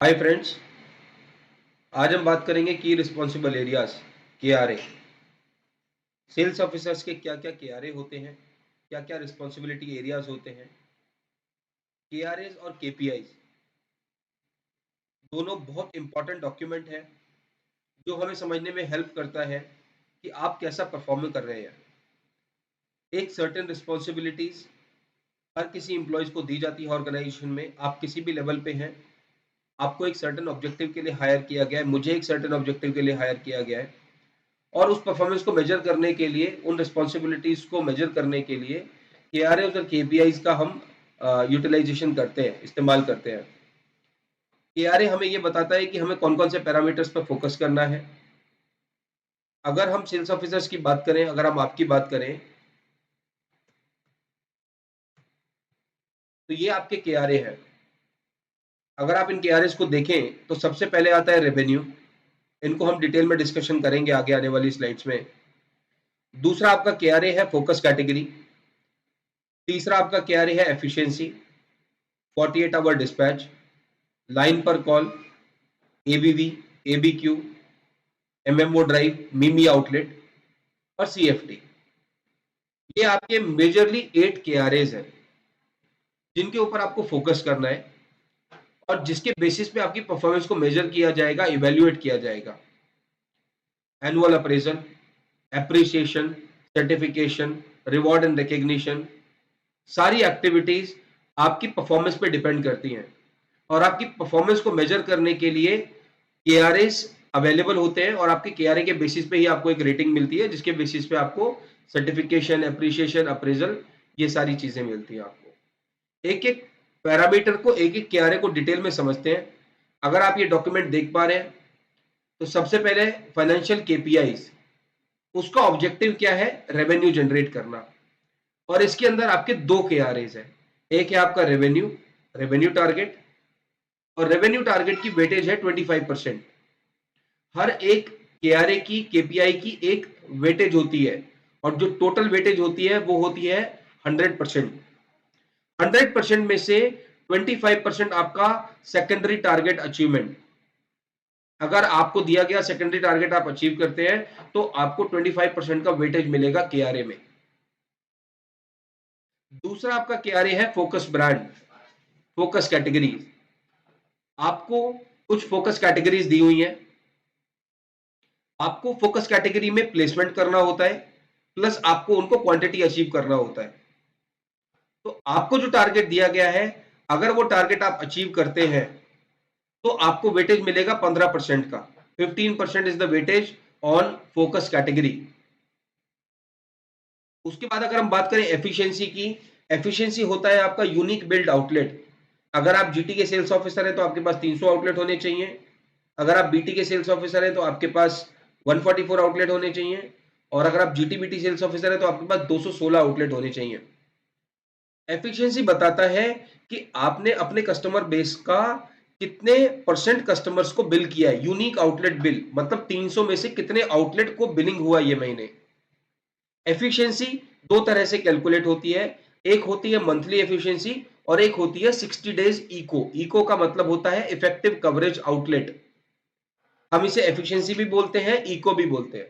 Hi friends. आज हम बात करेंगे की responsible areas KRA। Sales officers के क्या क्या KRA होते हैं, क्या क्या रिस्पॉन्सिबिलिटी एरियाज होते हैं। KRAs और KPIs दोनों बहुत इंपॉर्टेंट डॉक्यूमेंट है जो हमें समझने में हेल्प करता है कि आप कैसा परफॉर्म कर रहे हैं। एक सर्टेन रिस्पॉन्सिबिलिटीज हर किसी एम्प्लॉयज को दी जाती है ऑर्गेनाइजेशन में। आप किसी भी लेवल पे हैं, आपको एक सर्टेन ऑब्जेक्टिव के लिए हायर किया गया है, मुझे एक सर्टेन ऑब्जेक्टिव के लिए हायर किया गया है, और उस परफॉर्मेंस को मेजर करने के लिए, उन रिस्पॉन्सिबिलिटीज को मेजर करने के लिए KRAs और KPIs का हम यूटिलाइजेशन करते हैं, इस्तेमाल करते हैं। KRA हमें ये बताता है कि हमें कौन कौन से पैरामीटर्स पर फोकस करना है। अगर हम सेल्स ऑफिसर्स की बात करें, अगर हम आपकी बात करें, तो ये आपके KRA है। अगर आप इन KRAs को देखें तो सबसे पहले आता है रेवेन्यू। इनको हम डिटेल में डिस्कशन करेंगे आगे आने वाली स्लाइड्स में। दूसरा आपका KRA है फोकस कैटेगरी। तीसरा आपका KRA है एफिशिएंसी, 48 आवर डिस्पैच, लाइन पर call, ABV, ABQ, MMO drive, मिमी आउटलेट और CFT। ये आपके मेजरली 8 KRAs हैं जिनके ऊपर आपको फोकस करना है और जिसके बेसिस पे आपकी परफॉर्मेंस को मेजर किया जाएगा, इवेल्युएट किया जाएगा। Annual appraisal, appreciation, certification, reward and recognition, सारी एक्टिविटीज आपकी परफॉर्मेंस पे डिपेंड करती हैं और आपकी परफॉर्मेंस को मेजर करने के लिए KRAs अवेलेबल होते हैं और आपके KRA के बेसिस पे ही आपको एक रेटिंग मिलती है, जिसके बेसिस पे आपको सर्टिफिकेशन, एप्रिसिएशन, अप्रेजल, ये सारी चीजें मिलती हैं आपको। एक एक पैरामीटर को, एक एक KRA को डिटेल में समझते हैं। अगर आप ये डॉक्यूमेंट देख पा रहे हैं तो सबसे पहले फाइनेंशियल KPIs, उसका ऑब्जेक्टिव क्या है? रेवेन्यू जनरेट करना। और इसके अंदर आपके दो KRAs हैं। एक है आपका रेवेन्यू, रेवेन्यू टारगेट, और रेवेन्यू टारगेट की वेटेज है 25%। हर एक KRA की, KPI की एक वेटेज होती है और जो टोटल वेटेज होती है वो होती है 100%। 100% में से 25% आपका सेकेंडरी टारगेट अचीवमेंट। अगर आपको दिया गया सेकेंडरी टारगेट आप अचीव करते हैं तो आपको 25% का वेटेज मिलेगा KRA में। दूसरा आपका KRA है फोकस ब्रांड, फोकस कैटेगरीज। आपको कुछ फोकस कैटेगरीज दी हुई हैं, आपको फोकस कैटेगरी में प्लेसमेंट करना होता है, प्लस आपको उनको क्वांटिटी अचीव करना होता है। तो आपको जो टारगेट दिया गया है, अगर वो टारगेट आप अचीव करते हैं तो आपको वेटेज मिलेगा 15% का। 15% is the weightage on focus category. उसके बाद अगर हम बात करें एफिशिएंसी की, एफिशिएंसी होता है आपका यूनिक बिल्ड आउटलेट। अगर आप GT के सेल्स ऑफिसर हैं तो आपके पास 300 आउटलेट होने चाहिए। अगर आप BT के सेल्स ऑफिसर हैं तो आपके पास 144 आउटलेट होने चाहिए। और अगर आप GT-BT सेल्स ऑफिसर हैं तो आपके पास 216 आउटलेट होने चाहिए। एफिशिएंसी बताता है कि आपने अपने कस्टमर बेस का कितने परसेंट कस्टमर्स को बिल किया है। यूनिक आउटलेट बिल मतलब 300 में से कितने आउटलेट को बिलिंग हुआ ये महीने। एफिशिएंसी दो तरह से कैलकुलेट होती है, एक होती है मंथली एफिशिएंसी और एक होती है 60 डेज इको। इको का मतलब होता है इफेक्टिव कवरेज आउटलेट। हम इसे एफिशिएंसी भी बोलते हैं, इको भी बोलते हैं।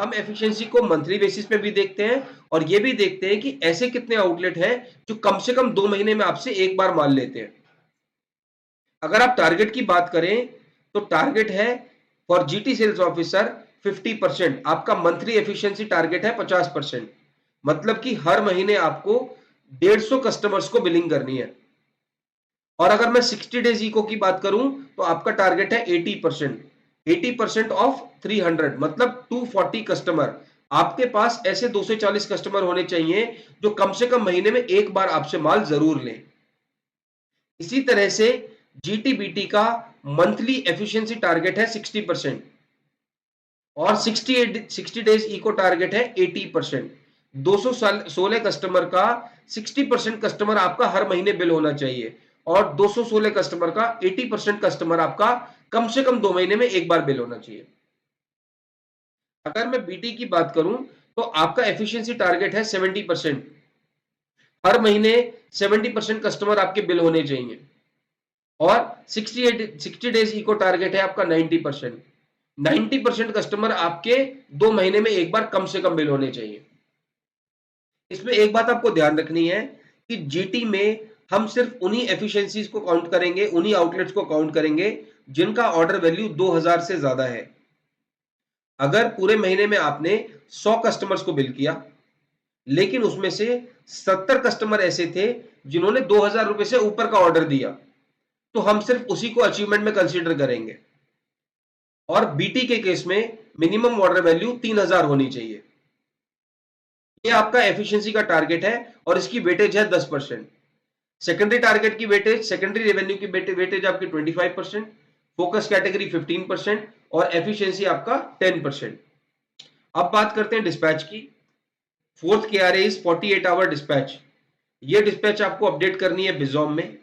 हम एफिशिएंसी को मंथली बेसिस पे भी देखते हैं और ये भी देखते हैं कि ऐसे कितने आउटलेट हैं जो कम से कम 2 महीने में आपसे एक बार माल लेते हैं। अगर आप टारगेट की बात करें तो टारगेट है फॉर GT सेल्स ऑफिसर 50%। आपका मंथली एफिशिएंसी टारगेट है 50%। मतलब कि हर महीने आपको 150 कस्टमर्स को बिलिंग करनी है। और अगर मैं 60 डेज इको की बात करूं तो आपका टारगेट है 80%। 80% ऑफ 300 मतलब 240 कस्टमर। आपके पास ऐसे 240 कस्टमर होने चाहिए जो कम से कम महीने में एक बार आपसे माल जरूर लें। इसी तरह से GT-BT का मंथली एफिशिएंसी टारगेट है 60% और 60 डेज इको टारगेट है 80%। 216 कस्टमर का 60% कस्टमर आपका हर महीने बिल होना चाहिए और 216 कस्टमर का 80% कस्टमर आपका कम से कम 2 महीने में एक बार बिल होना चाहिए। अगर मैं BT की बात करूं तो आपका एफिशिएंसी टारगेट है 70%। हर महीने 70% कस्टमर आपके बिल होने चाहिए। और 60 डेज इको टारगेट है आपका 90%। 90% कस्टमर आपके 2 महीने में एक बार कम से कम बिल होने चाहिए। इसमें एक बात आपको ध्यान रखनी है कि जीटी में हम सिर्फ उन्हीं एफिशिएंसीज को काउंट करेंगे, उन्हीं आउटलेट्स को काउंट करेंगे जिनका ऑर्डर वैल्यू 2000 से ज्यादा है। अगर पूरे महीने में आपने 100 कस्टमर्स को बिल किया, लेकिन उसमें से 70 कस्टमर ऐसे थे जिन्होंने 2000 रुपए से ऊपर का ऑर्डर दिया, तो हम सिर्फ उसी को अचीवमेंट में कंसीडर करेंगे। और बीटी के केस में मिनिमम ऑर्डर वैल्यू 3000 होनी चाहिए। ये आपका एफिशिएंसी का टारगेट है और इसकी वेटेज है 10%। सेकेंडरी टारगेट की वेटेज, सेकेंडरी रेवेन्यू की वेटेज आपकी 25%, फोकस कैटेगरी 15% और एफिशिएंसी आपका 10%। अब बात करते हैं डिस्पैच की। Fourth KRA is 48 hour dispatch. ये डिस्पैच आपको अपडेट करनी है बिजॉम में।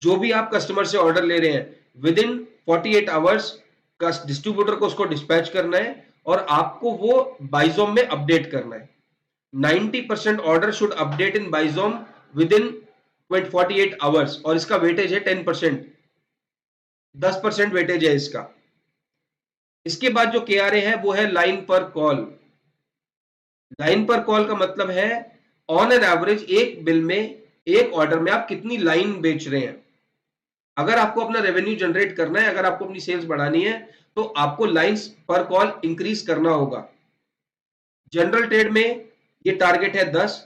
जो भी आप कस्टमर से ऑर्डर ले रहे हैं विद इन 48 आवर्स डिस्ट्रीब्यूटर को उसको डिस्पैच करना है और आपको वो बाइजोम में अपडेट करना है। 90% order should update in Bizom within 48 hours और इसका वेटेज है 10%। 10% वेटेज है इसका। इसके बाद जो KRA है वो है लाइन पर कॉल। लाइन पर कॉल का मतलब है ऑन एन एवरेज एक बिल में, एक ऑर्डर में आप कितनी लाइन बेच रहे हैं। अगर आपको अपना रेवेन्यू जनरेट करना है, अगर आपको अपनी सेल्स बढ़ानी है, तो आपको लाइंस पर कॉल इंक्रीज करना होगा। जनरल ट्रेड में ये टारगेट है 10।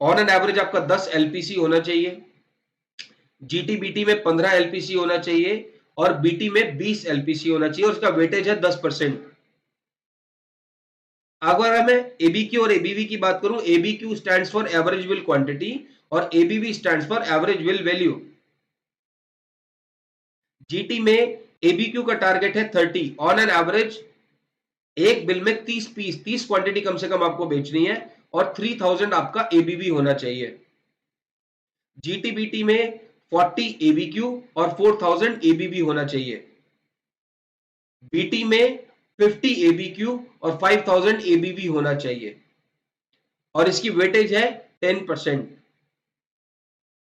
ऑन एन एवरेज आपका 10 एलपीसी होना चाहिए। जीटी बीटी में 15 एलपीसी होना चाहिए और बीटी में 20 एलपीसी होना चाहिए और उसका वेटेज है 10%। अगर मैं एबीक्यू और एबीवी की बात करूं, ABQ stands for average bill quantity और ABV stands for average bill value. GT में एबीक्यू का टारगेट है 30। ऑन एन एवरेज एक बिल में 30 पीस, 30 क्वांटिटी कम से कम आपको बेचनी है और 3000 आपका एबीवी होना चाहिए। जीटीबीटी में 40 एबीक्यू और 4000 एबीवी होना चाहिए। बीटी में 50 एबीक्यू और 5000 एबीवी होना चाहिए और इसकी वेटेज है 10%।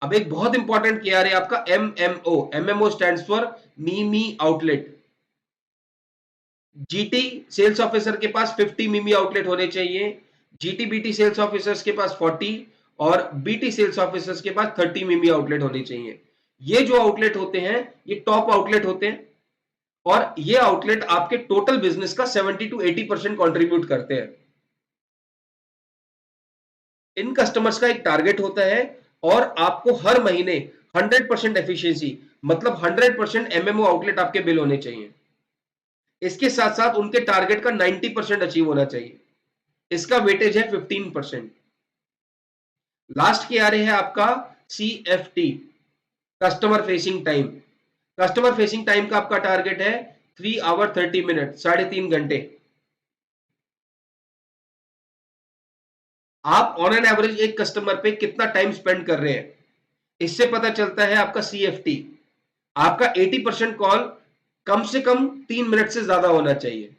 अब एक बहुत इंपॉर्टेंट KRA आपका MMO। MMO स्टैंड्स फॉर मीमी आउटलेट। जीटी सेल्स ऑफिसर के पास 50 मीमी आउटलेट होने चाहिए, जीटी बीटी सेल्स ऑफिसर्स के पास 40 और बीटी सेल्स ऑफिसर्स के पास 30 मीमी आउटलेट होने चाहिए। ये जो आउटलेट होते हैं ये टॉप आउटलेट होते हैं और ये आउटलेट आपके टोटल बिजनेस का 70 to 80% कंट्रीब्यूट करते हैं। इन कस्टमर्स का एक टारगेट होता है और आपको हर महीने 100% एफिशिएंसी, मतलब 100% MMO आउटलेट आपके बिल होने चाहिए। इसके साथ साथ उनके टारगेट का 90% अचीव होना चाहिए। इसका वेटेज है 15%। लास्ट KRA है आपका CFT, customer facing time. Customer facing time का आपका टारगेट है 3 आवर 30 मिनट, 3.5 घंटे। आप ऑन एन एवरेज एक कस्टमर पे कितना टाइम स्पेंड कर रहे हैं, इससे पता चलता है आपका CFT। आपका 80% कॉल कम से कम 3 मिनट से ज्यादा होना चाहिए।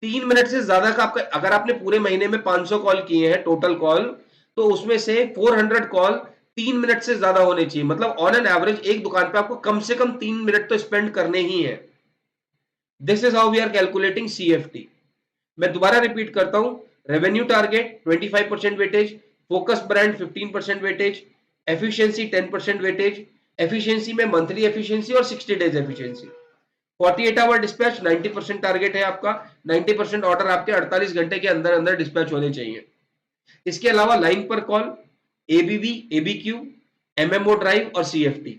3 मिनट से ज्यादा का आपका, अगर आपने पूरे महीने में 500 कॉल किए हैं टोटल कॉल, तो उसमें से 400 कॉल 3 मिनट से ज्यादा होने चाहिए। मतलब ऑन एन एवरेज एक दुकान पे आपको कम से कम 3 मिनट तो स्पेंड करने ही है। This is how we are calculating CFT। मैं दोबारा रिपीट करता हूं, revenue target 25% weightage, focus brand 15% weightage, efficiency 10% weightage. Efficiency में मंथली एफिशिएंसी और 60 days efficiency. 48 hour dispatch 90% target है आपका। 90% ऑर्डर आपके 48 घंटे के अंदर अंदर डिस्पैच होने चाहिए। इसके अलावा लाइन पर कॉल, एबीवी, एबीक्यू, MMO ड्राइव और CFT,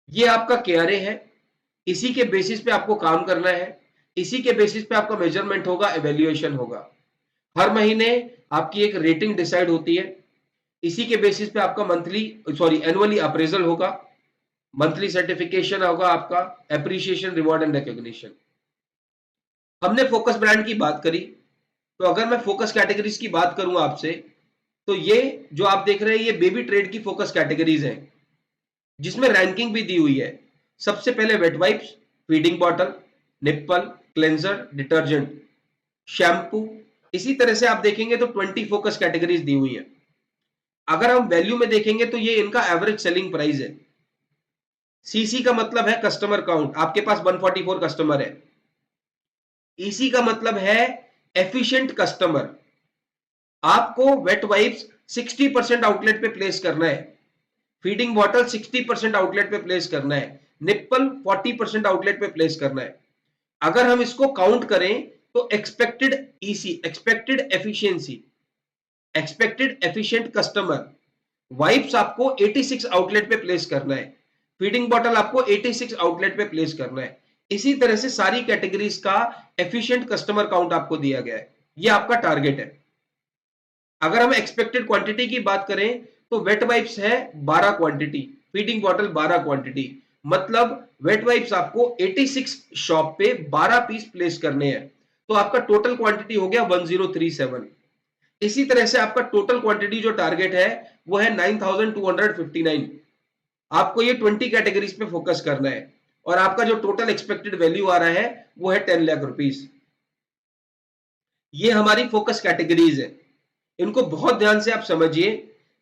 ये आपका KRA है। इसी के बेसिस पे आपको काम करना है, इसी के बेसिस पे आपका मेजरमेंट होगा, एवेल्युएशन होगा। हर महीने आपकी एक रेटिंग डिसाइड होती है, इसी के बेसिस पे आपका एनुअली अप्रेजल होगा, मंथली सर्टिफिकेशन होगा आपका, एप्रिसिएशन, रिवॉर्ड एंड रिकॉग्निशन। हमने फोकस ब्रांड की बात करी, तो अगर मैं फोकस कैटेगरीज की बात करूं आपसे, तो ये जो आप देख रहे हैं ये बेबी ट्रेड की फोकस कैटेगरीज हैं, जिसमें रैंकिंग भी दी हुई है। सबसे पहले wet wipes, feeding bottle, nipple, cleanser, detergent, shampoo. इसी तरह से आप देखेंगे तो 20 फोकस कैटेगरीज दी हुई है। अगर हम वैल्यू में देखेंगे तो ये इनका एवरेज सेलिंग प्राइस है। सीसी का मतलब है कस्टमर काउंट, आपके पास 144 कस्टमर है। ईसी का मतलब है एफिशिएंट कस्टमर। आपको वेट वाइप्स 60% आउटलेट पे प्लेस करना है, फीडिंग बॉटल 60% आउटलेट पे प्लेस करना है, निप्पल 40% आउटलेट पे प्लेस करना है। अगर हम इसको काउंट करें तो expected EC, expected efficiency, expected efficient customer, wipes आपको 86 आउटलेट पे प्लेस करना है, फीडिंग बॉटल आपको 86 आउटलेट पे प्लेस करना है। इसी तरह से सारी कैटेगरीज का एफिशिएंट कस्टमर काउंट आपको दिया गया है, ये आपका टारगेट है। अगर हम एक्सपेक्टेड क्वांटिटी की बात करें तो वेट वाइप्स है 12 क्वांटिटी, फीडिंग बॉटल 12 क्वांटिटी, मतलब वेट वाइप्स आपको 86 शॉप पे 12 पीस प्लेस करने हैं, तो आपका टोटल क्वांटिटी हो गया 1037। इसी तरह से आपका टोटल क्वांटिटी जो टारगेट है वो है 9259। आपको ये 20 कैटेगरीज पे फोकस करना है और आपका जो टोटल एक्सपेक्टेड वैल्यू आ रहा है वो है 10 लाख रुपीस। ये हमारी फोकस कैटेगरीज है, इनको बहुत ध्यान से आप समझिए।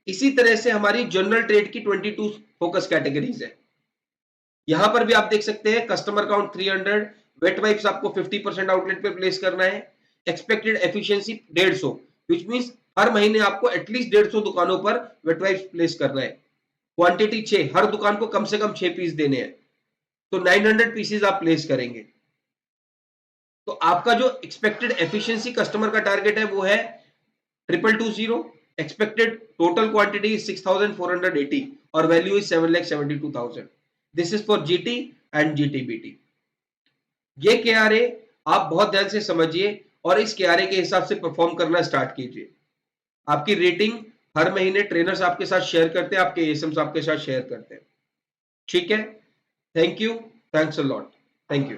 इसी तरह से हमारी जनरल ट्रेड की 22 फोकस कैटेगरीज है। यहां पर भी आप देख सकते हैं कस्टमर काउंट 300, वेट वाइप्स आपको 50% आउटलेट पे प्लेस करना है, एक्सपेक्टेड एफिशिएंसी 150, व्हिच मींस हर महीने आपको एटलीस्ट 150 दुकानों पर वेट वाइप्स प्लेस करना है। क्वांटिटी 6, हर दुकान को कम से कम 6 पीस देने हैं, तो 900 पीसेस आप प्लेस करेंगे। तो आपका जो एक्सपेक्टेड एफिशिएंसी कस्टमर का टारगेट है वो है 2220, expected total quantity is 6480 और value is 7,72,000। this is for GT and GTBT। ये KRA आप बहुत ध्यान से समझिए और इस KRA के हिसाब से परफॉर्म करना स्टार्ट कीजिए। आपकी रेटिंग हर महीने ट्रेनर्स आपके साथ शेयर करते हैं, आपके एसएम्स आपके साथ शेयर करते हैं, ठीक है। Thank you, thanks a lot, thank you.